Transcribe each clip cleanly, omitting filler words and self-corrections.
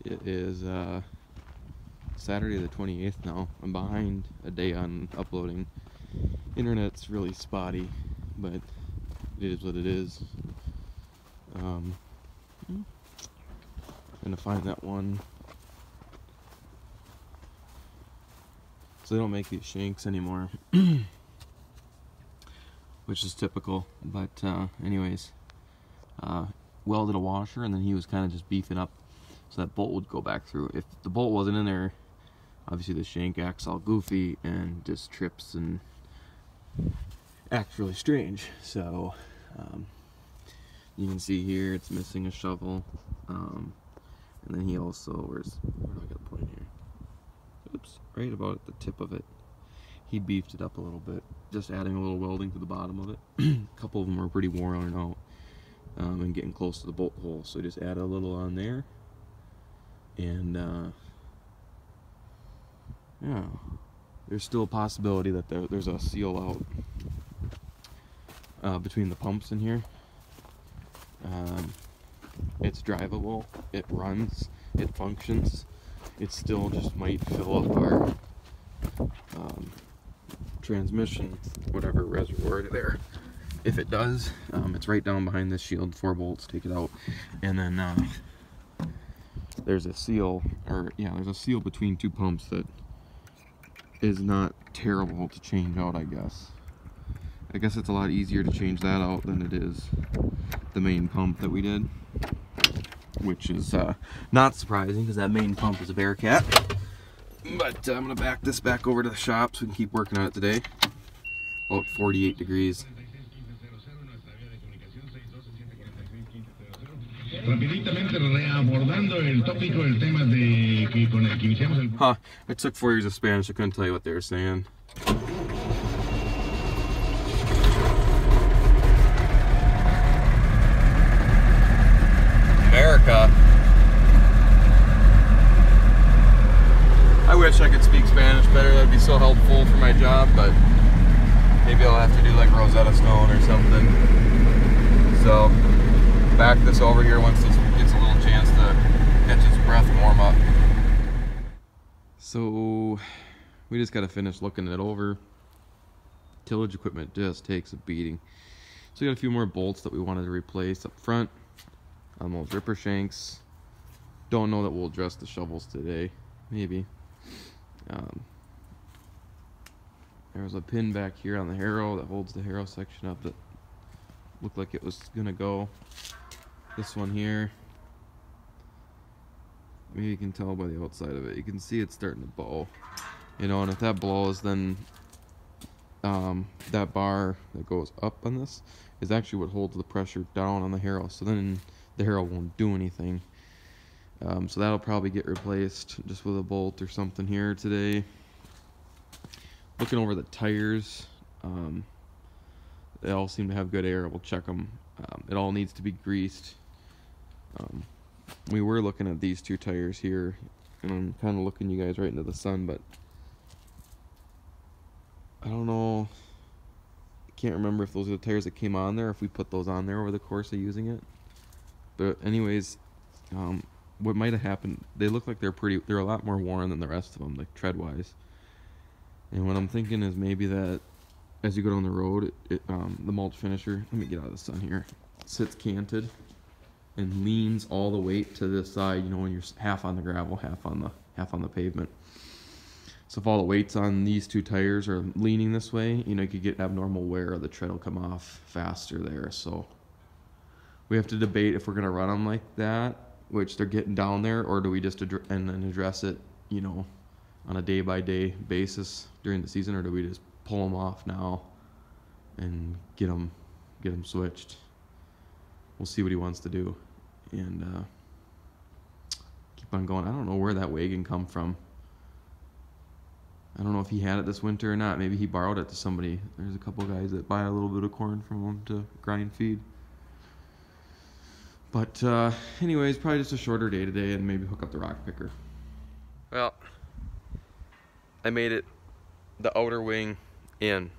It is Saturday the 28th now. I'm behind a day on uploading. Internet's really spotty, but it is what it is. Gonna find that one. So they don't make these shanks anymore, which is typical. But anyways, welded a washer, and then he was kind of just beefing up so that bolt would go back through. If the bolt wasn't in there, obviously the shank acts all goofy and just trips and acts really strange. So you can see here it's missing a shovel, and then he also, where do I got a point here? Oops, right about at the tip of it. He beefed it up a little bit, just adding a little welding to the bottom of it. A couple of them are pretty worn out and getting close to the bolt hole, so just add a little on there. And yeah, there's still a possibility that there's a seal out between the pumps in here. It's drivable, it runs, it functions. It still just might fill up our transmission, whatever reservoir there. If it does, it's right down behind this shield, 4 bolts, take it out. And then there's a seal, there's a seal between 2 pumps that is not terrible to change out, I guess. I guess it's a lot easier to change that out than it is the main pump that we did, which is not surprising because that main pump is a Bearcat. But I'm gonna back this back over to the shop so we can keep working on it today. About 48 degrees. Huh, I took 4 years of Spanish, I couldn't tell you what they were saying. America. I wish I could speak Spanish better, that would be so helpful for my job, but maybe I'll have to do like Rosetta Stone or something. So, back this over here once this gets a little chance to catch its breath and warm up. So, we just got to finish looking it over. Tillage equipment just takes a beating. So we got a few more bolts that we wanted to replace up front on those ripper shanks. Don't know that we'll address the shovels today. Maybe. There's a pin back here on the harrow that holds the harrow section up that looked like it was gonna go. This one here, maybe you can tell by the outside of it, you can see it's starting to bow, you know, and if that blows, then that bar that goes up on this is actually what holds the pressure down on the harrow, so then the harrow won't do anything. So that'll probably get replaced just with a bolt or something here today. Looking over the tires, they all seem to have good air. We'll check them. It all needs to be greased. We were looking at these 2 tires here, and I'm kind of looking you guys right into the sun, but I don't know. I can't remember if those are the tires that came on there, if we put those on there over the course of using it. But anyways, what might have happened, they look like they're a lot more worn than the rest of them, like tread-wise. And what I'm thinking is maybe that as you go down the road, the mulch finisher, let me get out of the sun here, sits canted and leans all the weight to this side, you know, when you're half on the gravel, half on the pavement. So if all the weight's on these 2 tires are leaning this way, you know, you could get abnormal wear, or the tread will come off faster there. So we have to debate if we're gonna run them like that, which they're getting down there, or do we just address it, you know, on a day-by-day basis during the season, or do we just pull them off now and get them switched? We'll see what he wants to do, and keep on going. I don't know where that wagon come from. I don't know if he had it this winter or not. Maybe he borrowed it to somebody. There's a couple guys that buy a little bit of corn from him to grind feed. But anyways, probably just a shorter day today, and maybe hook up the rock picker. Well, I made it the outer wing in,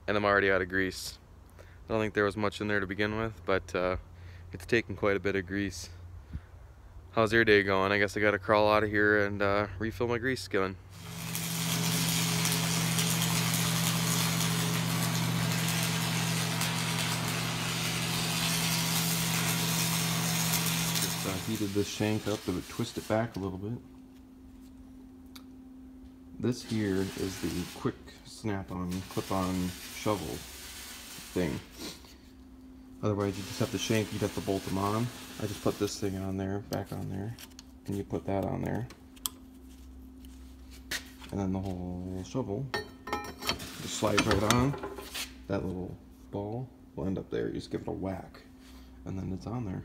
and I'm already out of grease. I don't think there was much in there to begin with, but it's taken quite a bit of grease. How's your day going? I guess I gotta crawl out of here and refill my grease skillet. Just heated this shank up to twist it back a little bit. This here is the quick snap-on, clip-on shovel thing. Otherwise, you just have the shank, you'd have to bolt them on. I just put this thing on there, back on there, and you put that on there. And then the whole shovel just slides right on. That little ball will end up there. You just give it a whack, and then it's on there.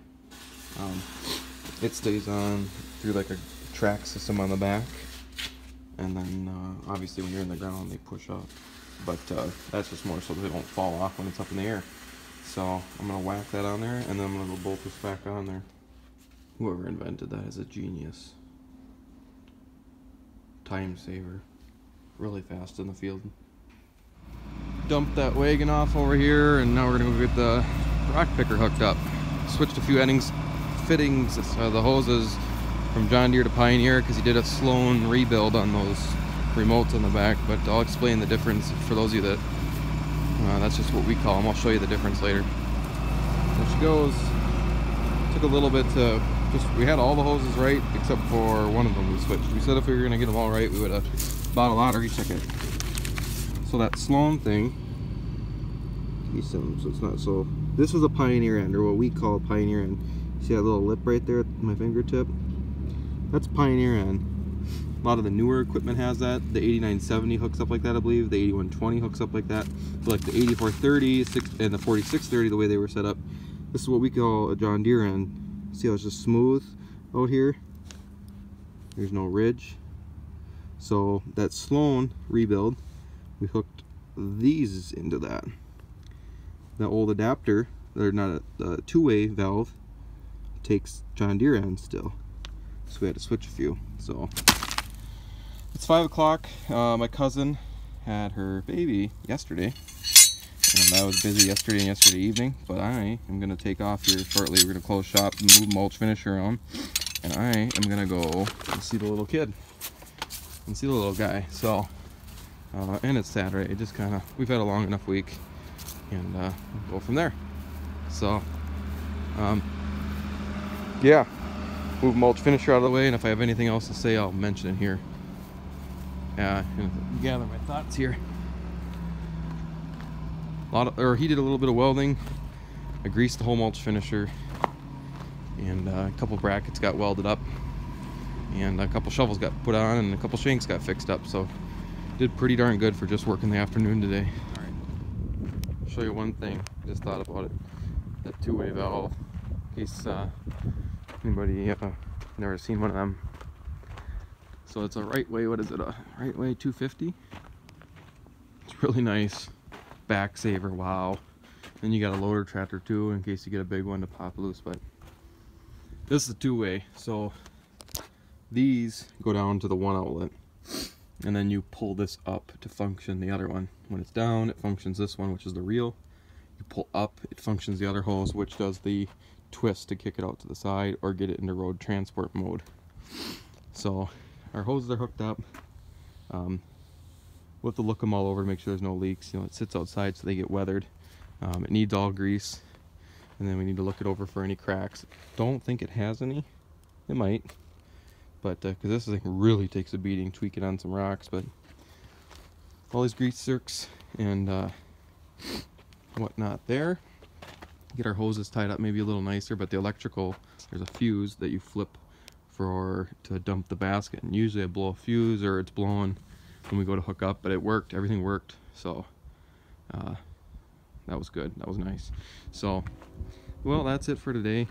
It stays on through like a track system on the back. And then obviously when you're in the ground they push up, but that's just more so they don't fall off when it's up in the air. So I'm gonna whack that on there, and then I'm gonna go bolt this back on there. Whoever invented that is a genius. Time saver. Really fast in the field. Dump that wagon off over here, and now we're gonna go get the rock picker hooked up. Switched a few fittings, the hoses from John Deere to Pioneer, because he did a Sloan rebuild on those remotes on the back, but I'll explain the difference for those of you that that's just what we call them. I'll show you the difference later. There she goes. Took a little bit to we had all the hoses right except for one of them we switched. We said if we were gonna get them all right, we would have bought a lottery ticket. So that Sloan thing, so it's not so. This was a Pioneer end, or what we call a Pioneer end. See that little lip right there at my fingertip? That's Pioneer end. A lot of the newer equipment has that. The 8970 hooks up like that, I believe. The 8120 hooks up like that. But like the 8430 and the 4630, the way they were set up, this is what we call a John Deere end. See how it's just smooth out here? There's no ridge. So that Sloan rebuild, we hooked these into that. The old adapter, they're not a two-way valve, takes John Deere end still. So we had to switch a few. So it's 5 o'clock. My cousin had her baby yesterday, and I was busy yesterday and yesterday evening, but I am going to take off here shortly. We're going to close shop and move mulch finisher on, and I am going to go and see the little kid and see the little guy. So and it's Saturday. It just kind of, we've had a long enough week, and we'll go from there. So yeah, move mulch finisher out of the way, and if I have anything else to say, I'll mention it here. Gather my thoughts here. He did a little bit of welding. I greased the whole mulch finisher, and a couple brackets got welded up, and a couple shovels got put on, and a couple shanks got fixed up. So did pretty darn good for just working the afternoon today. All right, I'll show you one thing. Just thought about it. That two-way valve. In case anybody never seen one of them. So it's a right way, what is it, a right way 250? It's really nice. Back saver, wow. Then you got a loader tractor too, in case you get a big one to pop loose. But this is a two-way, so these go down to the one outlet, and then you pull this up to function the other one. When it's down, it functions this one, which is the reel. You pull up, it functions the other hose, which does the twist to kick it out to the side or get it into road transport mode. So our hoses are hooked up. We'll have to look them all over to make sure there's no leaks. You know, it sits outside so they get weathered. It needs all grease, and then we need to look it over for any cracks. Don't think it has any. It might, but because this thing really takes a beating, tweak it on some rocks. But all these grease zerks and whatnot there. Get our hoses tied up maybe a little nicer, but the electrical, there's a fuse that you flip to dump the basket, and usually I blow a fuse or it's blowing when we go to hook up, but it worked. Everything worked, so that was good. That was nice. So well, that's it for today.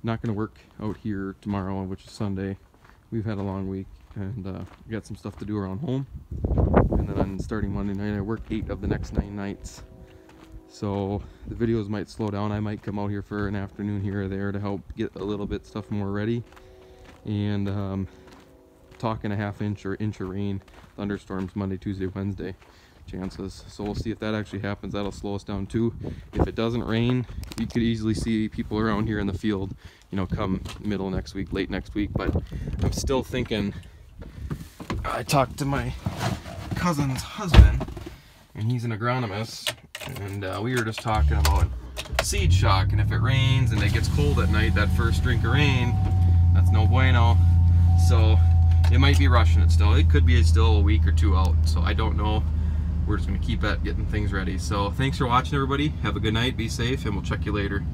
Not gonna work out here tomorrow, which is Sunday. We've had a long week, and we got some stuff to do around home, and then on starting Monday night I work 8 of the next 9 nights. So the videos might slow down. I might come out here for an afternoon here or there to help get a little bit stuff more ready. And talking a half inch or inch of rain, thunderstorms Monday, Tuesday, Wednesday. chances. So we'll see if that actually happens. That'll slow us down too. If it doesn't rain, you could easily see people around here in the field, you know, come middle next week, late next week. But I'm still thinking, I talked to my cousin's husband, and he's an agronomist, and we were just talking about seed shock, and if it rains and it gets cold at night, that first drink of rain, that's no bueno. So it might be rushing it still. It could be still a week or two out, so I don't know. We're just going to keep at getting things ready. So thanks for watching, everybody. Have a good night, be safe, and we'll check you later.